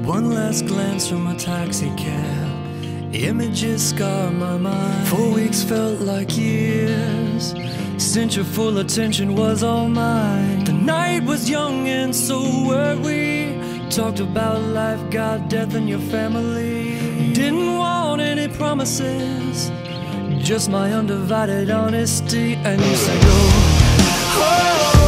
One last glance from a taxi cab, images scar my mind. 4 weeks felt like years, since your full attention was all mine. The night was young and so were we. Talked about life, God, death, and your family. Didn't want any promises, just my undivided honesty. And you said, oh, oh.